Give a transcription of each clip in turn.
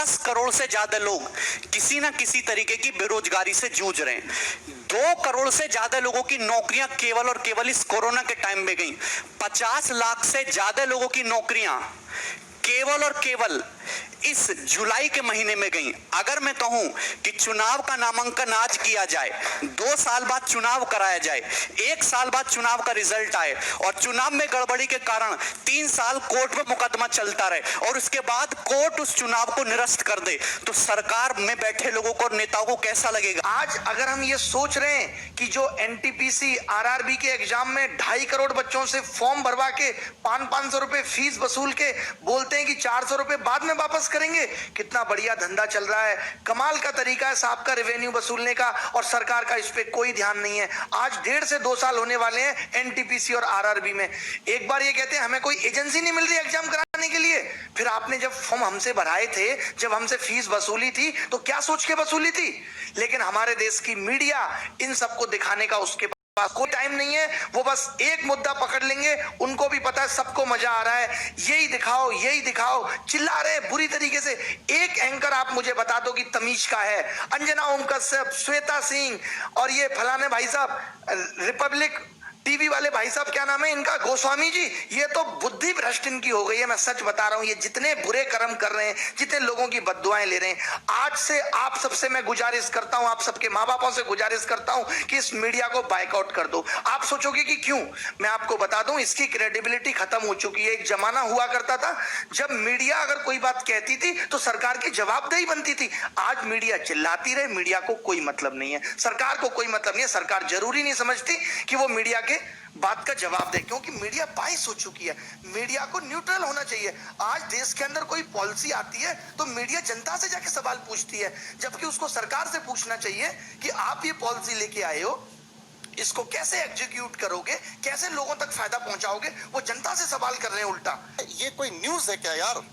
10 करोड़ से ज्यादा लोग किसी ना किसी तरीके की बेरोजगारी से जूझ रहे हैं। 2 करोड़ से ज्यादा लोगों की नौकरियां केवल और केवल इस कोरोना के टाइम में गई। 50 लाख से ज्यादा लोगों की नौकरियां केवल और केवल इस जुलाई के महीने में गई। अगर मैं कहूं कि चुनाव का नामांकन आज किया जाए, 2 साल बाद चुनाव कराया जाए, 1 साल बाद चुनाव का रिजल्ट आए और चुनाव में गड़बड़ी के कारण 3 साल कोर्ट में मुकदमा चलता रहे और उसके बाद कोर्ट उस चुनाव को निरस्त कर दे, तो सरकार में बैठे लोगों को और नेताओं को कैसा लगेगा? आज अगर हम ये सोच रहे हैं कि जो एनटीपीसी आरआरबी के एग्जाम में 2.5 करोड़ बच्चों से फॉर्म भरवा के 500 रुपए फीस वसूल के बोलते हैं कि 400 रुपए बाद में वापस करेंगे, कितना बढ़िया धंधा चल रहा है। कमाल का तरीका है साहब का रेवेन्यू वसूलने का, और सरकार का इस पे कोई ध्यान नहीं है। आज 1.5 से 2 साल होने वाले हैं एनटीपीसी और आरआरबी में। एक बार ये कहते हैं हमें कोई एजेंसी नहीं मिल रही एग्जाम कराने के लिए, फिर आपने जब फॉर्म हमसे भराए थे, जब हमसे फीस वसूली थी, तो क्या सोच के वसूली थी? लेकिन हमारे देश की मीडिया इन सबको दिखाने का उसके पास कोई टाइम नहीं है। वो बस एक मुद्दा पकड़ लेंगे, उनको भी पता है सबको मजा आ रहा है, यही दिखाओ यही दिखाओ, चिल्ला रहे बुरी तरीके से। एक एंकर आप मुझे बता दो कि तमीज का है, अंजना ओम कश्यप, श्वेता सिंह और ये फलाने भाई साहब रिपब्लिक टीवी वाले भाई साहब, क्या नाम है इनका, गोस्वामी जी, ये तो बुद्धि भ्रष्ट इनकी हो गई है। मैं सच बता रहा हूं, ये जितने बुरे कर्म कर रहे हैं, जितने लोगों की बद्दुआएं ले रहे हैं, आज से आप सबसे मैं गुजारिश करता हूं, आप सबके माँ बापों से गुजारिश करता हूं कि इस मीडिया को बाइकआउट कर दो। आप सोचोगे कि क्यों, मैं आपको बता दूं, इसकी क्रेडिबिलिटी खत्म हो चुकी है। एक जमाना हुआ करता था जब मीडिया अगर कोई बात कहती थी तो सरकार की जवाबदेही बनती थी। आज मीडिया चिल्लाती रहे, मीडिया को कोई मतलब नहीं है, सरकार को कोई मतलब नहीं है। सरकार जरूरी नहीं समझती कि वो मीडिया के बात का जवाब दे, क्योंकि मीडिया बाइस हो चुकी है। मीडिया को न्यूट्रल होना चाहिए। आज देश के अंदर कोई पॉलिसी आती है तो मीडिया जनता से जाके सवाल पूछती है, जबकि उसको सरकार से पूछना चाहिए कि आप ये पॉलिसी लेके आए हो, इसको कैसे एग्जीक्यूट करोगे, कैसे लोगों तक फायदा पहुंचाओगे। वो जनता से सवाल कर रहे हैं उल्टा। ये कोई न्यूज है क्या यार?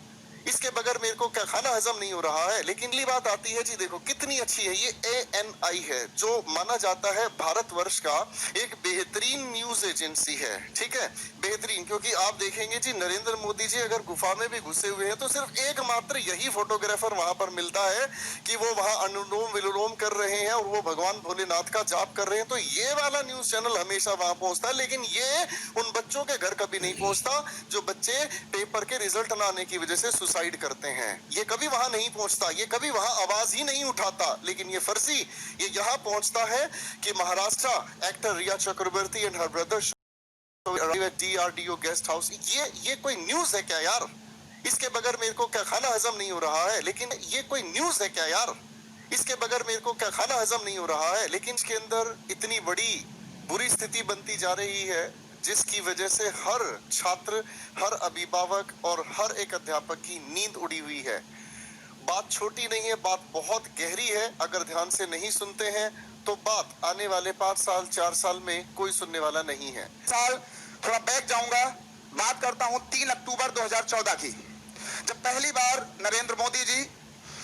इसके बगैर मेरे को क्या खाना हजम नहीं हो रहा है। लेकिन अगली बात आती है जी, देखो कितनी अच्छी है ये ANI है, जो माना जाता है भारतवर्ष का एक बेहतरीन न्यूज एजेंसी है। ठीक है, बेहतरीन, क्योंकि आप देखेंगे जी नरेंद्र मोदी जी अगर गुफा में भी घुसे हुए हैं तो सिर्फ एकमात्र यही फोटोग्राफर वहां पर मिलता है कि वो वहां अनुलोम विलोम कर रहे हैं और वो भगवान भोलेनाथ का जाप कर रहे हैं। तो ये वाला न्यूज चैनल हमेशा वहां पहुंचता है, लेकिन ये उन बच्चों के घर कभी नहीं पहुंचता जो बच्चे पेपर के रिजल्ट न आने की वजह से सुसाइड करते हैं। ये कभी वहां नहीं पहुंचता, ये कभी वहां आवाज ही नहीं उठाता। लेकिन ये फर्जी ये यहाँ पहुंचता है कि Maharashtra actor Rhea Chakraborty and her brother DRDO guest house. ये कोई न्यूज है क्या यार? इसके बगैर मेरे को क्या खाना हजम नहीं हो रहा है। लेकिन ये कोई न्यूज है क्या यार? इसके बगैर मेरे को क्या खाना हजम नहीं हो रहा है। लेकिन इसके अंदर इतनी बड़ी बुरी स्थिति बनती जा रही है जिसकी वजह से हर छात्र, हर अभिभावक और हर एक अध्यापक की नींद उड़ी हुई है। बात छोटी नहीं है, बात बहुत गहरी है। अगर ध्यान से नहीं सुनते हैं तो बात आने वाले 5 साल 4 साल में कोई सुनने वाला नहीं है। साल थोड़ा बैक जाऊंगा, बात करता हूं 3 अक्टूबर 2014 की, जब पहली बार नरेंद्र मोदी जी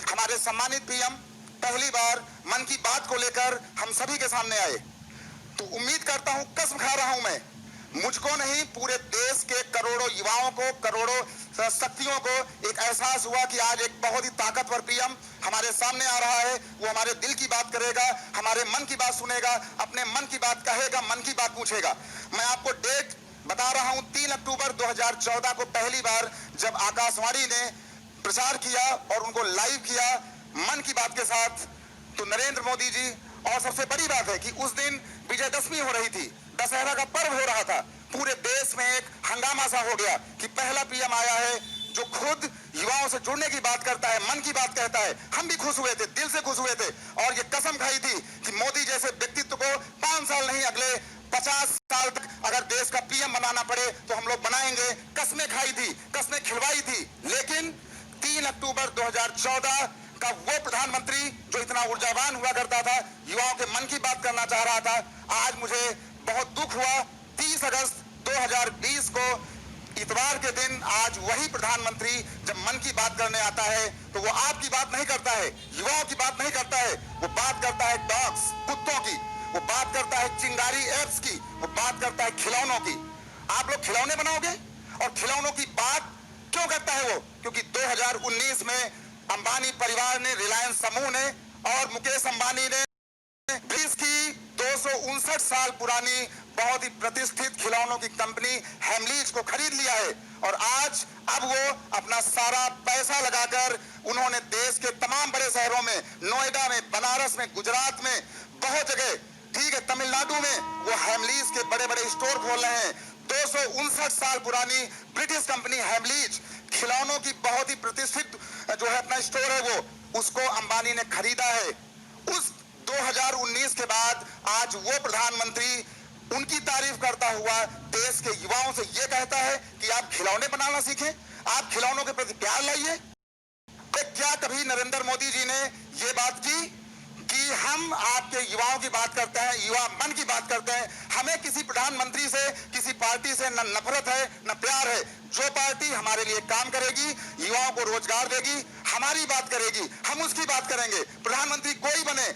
हमारे सम्मानित PM पहली बार मन की बात को लेकर हम सभी के सामने आए। तो उम्मीद करता हूं, कसम खा रहा हूं मैं, मुझको नहीं पूरे देश के करोड़ों युवाओं को, करोड़ों शक्तियों को एक एहसास हुआ कि आज एक बहुत ही ताकतवर PM हमारे सामने आ रहा है। वो हमारे दिल की बात करेगा, हमारे मन की बात सुनेगा, अपने मन की बात कहेगा, मन की बात पूछेगा। मैं आपको डेट बता रहा हूं, 3 अक्टूबर 2014 को पहली बार जब आकाशवाणी ने प्रचार किया और उनको लाइव किया मन की बात के साथ, तो नरेंद्र मोदी जी, और सबसे बड़ी बात है कि उस दिन विजयदशमी हो रही थी, दशहरा का पर्व हो रहा था। पूरे देश में एक हंगामा सा हो गया कि पहला PM आया है जो खुद युवाओं से जुड़ने की बात करता है, मन की बात कहता है। हम भी खुश हुए थे, दिल से खुश हुए थे, और ये कसम खाई थी कि मोदी जैसे व्यक्तित्व को 5 साल नहीं अगले 50 साल तक अगर देश का PM बनाना पड़े तो हम लोग बनाएंगे। कस्में खाई थी, कस्में खिलवाई थी। लेकिन 3 अक्टूबर 2014 का वो प्रधानमंत्री जो इतना ऊर्जावान हुआ करता था, युवाओं के मन की बात करना चाह रहा था, आज मुझे बहुत दुख हुआ। 30 अगस्त 2020 को इतवार के दिन आज वही प्रधानमंत्री जब मन की बात करने आता है तो वो आपकी बात नहीं करता है, युवाओं की बात नहीं करता है, वो बात करता है डॉग्स, कुत्तों की, वो बात करता है चिंगारी एप्स की, वो बात करता है खिलौनों की। आप लोग खिलौने बनाओगे? और खिलौनों की बात क्यों करता है वो? क्योंकि 2019 में अंबानी परिवार ने, रिलायंस समूह ने और मुकेश अंबानी ने ब्रिज की 259 साल पुरानी बहुत ही प्रतिष्ठित खिलौनों की कंपनी हेमलीज को खरीद लिया है। और आज अब वो अपना सारा पैसा लगाकर उन्होंने देश के तमाम बड़े शहरों में, नोएडा में, बनारस में, गुजरात में, बहुत जगह, ठीक है, तमिलनाडु में वो हेमलीज के बड़े बड़े स्टोर खोल रहे हैं। 259 साल पुरानी ब्रिटिश कंपनी हेमलीज खिलौनों की बहुत ही प्रतिष्ठित जो है अपना स्टोर है, वो उसको अंबानी ने खरीदा है। उस 2019 के बाद आज वो प्रधानमंत्री उनकी तारीफ करता हुआ देश के युवाओं से ये कहता है कि आप खिलौने बनाना सीखें, आप खिलौनों के प्रति प्यार लाइए। क्या कभी नरेंद्र मोदी जी ने ये बात की कि हम आपके युवाओं की बात करते हैं, युवा मन की बात करते हैं, हमें किसी प्रधानमंत्री से, किसी पार्टी से न नफरत है न प्यार है। जो पार्टी हमारे लिए काम करेगी, युवाओं को रोजगार देगी, हमारी बात करेगी, हम उसकी बात करेंगे। प्रधानमंत्री कोई बने,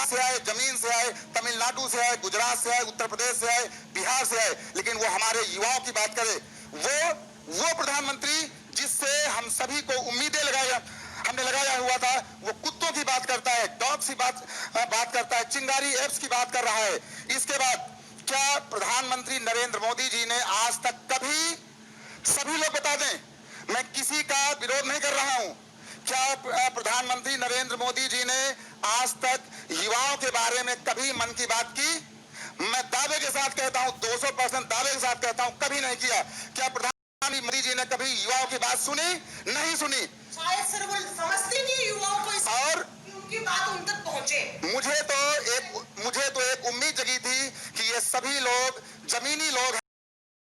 से आए, जमीन से आए, तमिलनाडु से आए, गुजरात से आए, उत्तर प्रदेश से आए, बिहार से आए, लेकिन वो हमारे युवाओं की बात करे। वो प्रधानमंत्री जिससे हम सभी को उम्मीदें हमने लगाया हुआ था, वो कुत्तों की बात करता है, डॉग्स की बात करता है, चिंगारी एप्स की बात कर रहा है। इसके बाद क्या प्रधानमंत्री नरेंद्र मोदी जी ने आज तक कभी, सभी लोग बता दें, मैं किसी का विरोध नहीं कर रहा हूं, क्या प्रधानमंत्री नरेंद्र मोदी जी ने आज तक युवाओं के बारे में कभी मन की बात की? मैं दावे के साथ कहता हूं, 200% दावे के साथ कहता हूं, कभी नहीं किया। क्या प्रधानमंत्री मोदी जी ने कभी युवाओं की बात सुनी? नहीं सुनी। शायद सर वो समझते नहीं युवाओं को, और उनकी बात उन तक पहुंचे। मुझे तो एक उम्मीद जगी थी कि ये सभी लोग जमीनी लोग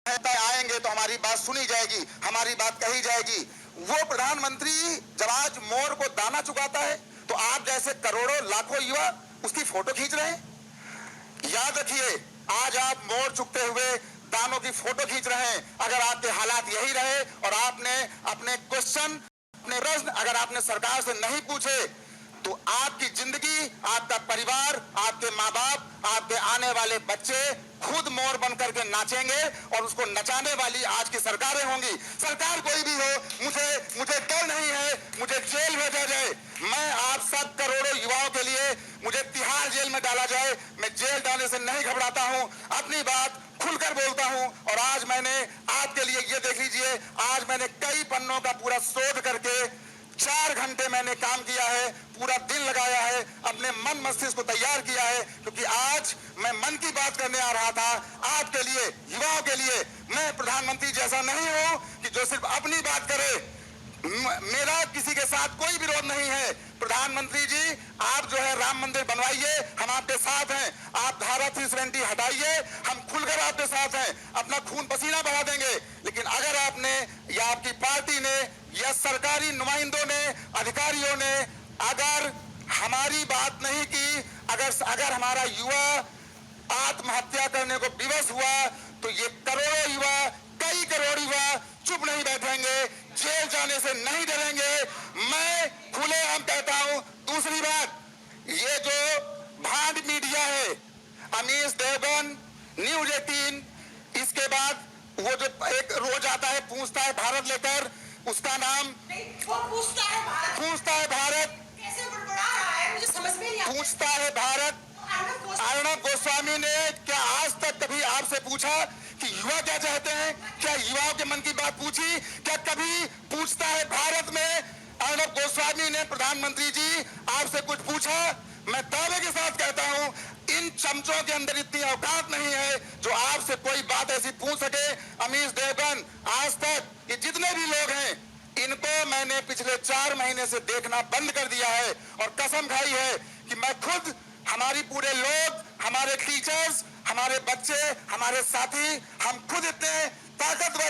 आएंगे तो हमारी बात सुनी जाएगी, हमारी बात कही जाएगी। वो प्रधानमंत्री जब आज मोर को दाना चुकाता है तो आप जैसे करोड़ों लाखों युवा उसकी फोटो खींच रहे हैं। याद रखिए, आज आप मोर चुकते हुए दानों की फोटो खींच रहे हैं। अगर आपके हालात यही रहे और आपने अपने क्वेश्चन, अपने प्रश्न अगर आपने सरकार से नहीं पूछे, तो आपकी जिंदगी, आपका परिवार, आपके माँ बाप, आपके आने वाले बच्चे खुद मोर बन करके नाचेंगे और उसको नचाने वाली आज की सरकारें होंगी। सरकार कोई भी हो, मुझे डर नहीं है, मुझे जेल भेजा जाए, मैं आप सब करोड़ों युवाओं के लिए मुझे तिहाड़ जेल में डाला जाए, मैं जेल डालने से नहीं घबराता हूं, अपनी बात खुलकर बोलता हूं। और आज मैंने आपके लिए ये देख लीजिए, आज मैंने कई पन्नों का पूरा शोध करके 4 घंटे मैंने काम किया है, पूरा दिन लगाया है, अपने मन मस्तिष्क को तैयार किया है, क्योंकि आज मैं मन की बात करने आ रहा था आपके लिए, युवाओं के लिए। मैं प्रधानमंत्री जैसा नहीं हूं कि जो सिर्फ अपनी बात करे। मेरा किसी के साथ कोई विरोध नहीं है। प्रधानमंत्री जी, आप जो है राम मंदिर बनवाइए, हम आपके साथ हैं। आप धारा 370 हटाइए, हम खुलकर आपके साथ हैं, अपना खून पसीना बहा देंगे। लेकिन अगर आपने या आपकी पार्टी ने या सरकारी नुमाइंदों ने, अधिकारियों ने अगर हमारी बात नहीं की, अगर हमारा युवा आत्महत्या करने को विवश हुआ, तो ये करोड़ों युवा, कई करोड़ युवा चुप नहीं बैठेंगे, जेल जाने से नहीं डरेंगे। मैं खुलेआम कहता हूं। दूसरी बात, ये जो भांड मीडिया है, अमीश देवगन, न्यूज 18, इसके बाद वो जो एक रोज आता है, पूछता है भारत लेकर, उसका नाम वो पूछता है भारत कैसे बड़बड़ा रहा है, मुझे समझ में नहीं आता। पूछता है भारत। अर्णब गोस्वामी ने क्या आज तक कभी आपसे पूछा कि युवा क्या चाहते हैं? क्या युवाओं के मन की बात पूछी? क्या कभी पूछता है भारत में अर्णब गोस्वामी ने प्रधानमंत्री जी आपसे कुछ पूछा? मैं दावे के साथ कहता हूं, इन चमचों के अंदर इतनी औकात नहीं है जो आपसे कोई बात ऐसी पूछ सके। अमीश देवगन, आज तक ये जितने भी लोग हैं, इनको मैंने पिछले 4 महीने से देखना बंद कर दिया है और कसम खाई है कि मैं खुद, हमारी पूरे लोग, हमारे टीचर्स, हमारे बच्चे, हमारे साथी, हम खुद इतने ताकतवर